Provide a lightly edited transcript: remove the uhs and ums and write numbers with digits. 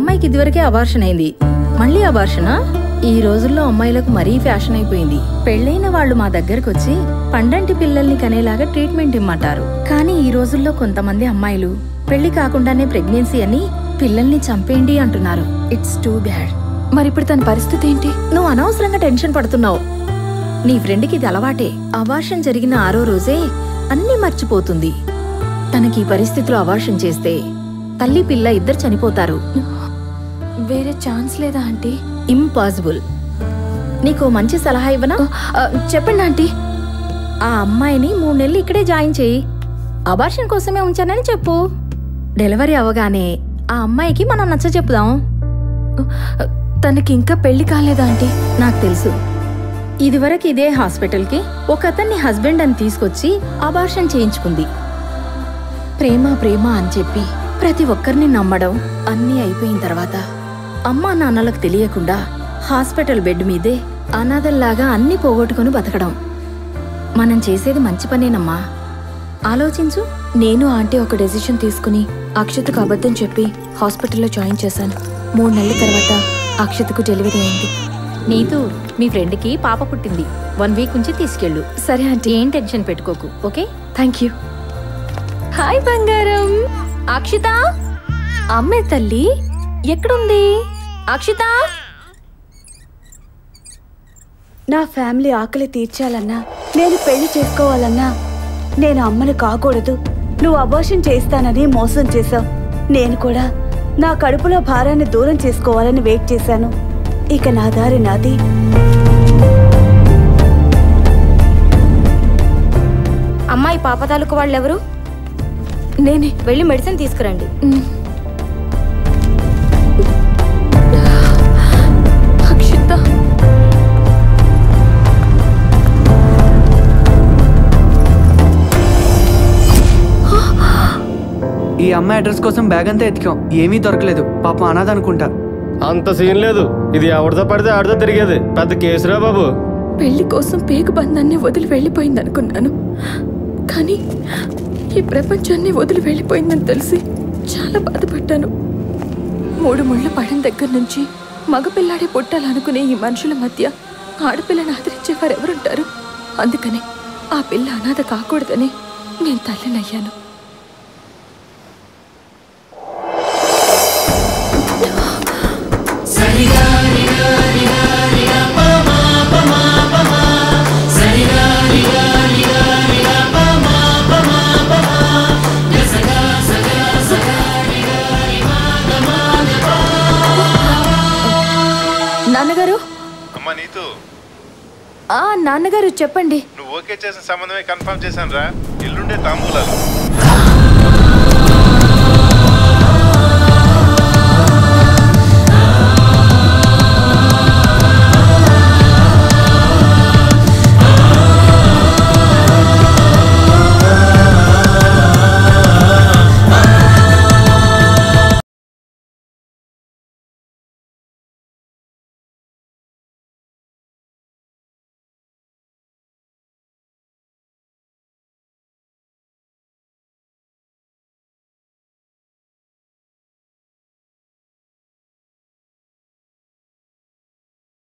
అమ్మాయికి ఇదివరకే అబార్షన్ అయింది, మళ్ళీ అబార్షనా? ఈ రోజుల్లో అమ్మాయిలకు మరీ ఫ్యాషన్ అయిపోయింది. పెళ్లైన వాళ్ళు మా దగ్గరకు వచ్చి పండంటి పిల్లల్ని కనేలాగా ట్రీట్మెంట్ ఇమ్మంటారు. కానీ ఈ రోజుల్లో కొంతమంది అమ్మాయిలు పెళ్లి కాకుండానే ప్రెగ్నెన్సీ అని పిల్లల్ని చంపేయండి అంటున్నారు. It's too bad. మరిప్పుడు తన పరిస్థితి ఏంటి? నువ్వు అనవసరంగా టెన్షన్ పడుతున్నావు. నీ ఫ్రెండ్కి ఇది అలవాటే. అబార్షన్ జరిగిన 6వ రోజే అన్నీ మర్చిపోతుంది. తనకి ఈ పరిస్థితిలో అబార్షన్ చేస్తే తల్లి పిల్ల ఇద్దరు చనిపోతారు. వేరే ఛాన్స్ లేదా ఆంటీ? ఇంపాసిబుల్. నీకు మంచి సలహా ఇవ్వనా? చెప్పండి ఆంటీ. ఆ అమ్మాయిని 3 నెలలు ఇక్కడే జాయిన్ చేయి. అబార్షన్ కోసమే ఉంచానని చెప్పు. డెలివరీ అవగానే ఆ అమ్మాయికి మనం నచ్చ చెప్పుదాం. తనకి ఇంకా పెళ్లి కాలేదా ఆంటీ? నాకు తెలుసు. ఇదివరకు ఇదే హాస్పిటల్కి ఒక అతన్ని హస్బెండ్ అని తీసుకొచ్చి అబార్షన్ చేయించుకుంది. ప్రేమ ప్రేమ అని చెప్పి ప్రతి ఒక్కరిని నమ్మడం అన్నీ అయిపోయిన తర్వాత అమ్మా నాన్నలకు తెలియకుండా హాస్పిటల్ బెడ్ మీదే అనాథల్లాగా అన్నీ పోగొట్టుకుని బతకడం. మనం చేసేది మంచి పనేనమ్మా, ఆలోచించు. నేను ఆంటీ ఒక డెసిషన్ తీసుకుని అక్షతకు అబద్ధం చెప్పి హాస్పిటల్లో జాయిన్ చేశాను. 3 నెలల తర్వాత అక్షతకు డెలివరీ అయింది. నీతూ, మీ ఫ్రెండ్కి పాప పుట్టింది. 1 వీక్ నుంచి తీసుకెళ్ళు. సరే ఆంటీ. ఏం టెన్షన్ పెట్టుకోకు, ఓకే? Thank you. హాయ్ బంగారం. అక్షిత, అమ్మే తల్లి ఎక్కడుంది? అక్షిత, నా ఫ్యామిలీ ఆకలి తీర్చాలన్నా, నేను పెళ్లి చేసుకోవాలన్నా నేను అమ్మను కాకూడదు. నువ్వు అబార్షన్ చేస్తానని మోసం చేశావు. నేను కూడా నా కడుపులో భారాన్ని దూరం చేసుకోవాలని వెయిట్ చేశాను. ఇక నా దారి నాది. అమ్మాయి పాప తాలూకు వాళ్ళెవరు? నేనే. వెళ్ళి మెడిసిన్ తీసుకురండి. అక్షిత, ఈ అమ్మాయి అడ్రస్ కోసం బ్యాగ్ అంతా ఎతికాం, ఏమీ దొరకలేదు. పాపం అనాథ అనుకుంటా. అంత సీన్ లేదు. ఇది ఎవరితో పడితే ఆడితో తిరిగేది. పెద్ద కేసురా బాబు. పెళ్లి కోసం పేగు బంధాన్ని వదిలి వెళ్ళిపోయింది అనుకున్నాను, కానీ ఈ ప్రపంచాన్ని వదిలి వెళ్ళిపోయిందని తెలిసి చాలా బాధపడ్డాను. 3 ముళ్ళు పడిన దగ్గర నుంచి మగపిల్లాడే పుట్టాలనుకునే ఈ మనుషుల మధ్య ఆడపిల్లని ఆదరించేవారు ఎవరుంటారు? అందుకని ఆ పిల్ల అనాథ కాకూడదని నేను తల్లినయ్యాను. నాన్నగారు. అమ్మా నీతు. నాన్నగారు చెప్పండి. నువ్వు ఓకే చేసిన సంబంధమే కన్ఫర్మ్ చేశాను రా. ఎల్లుండే తాంబూలాలు.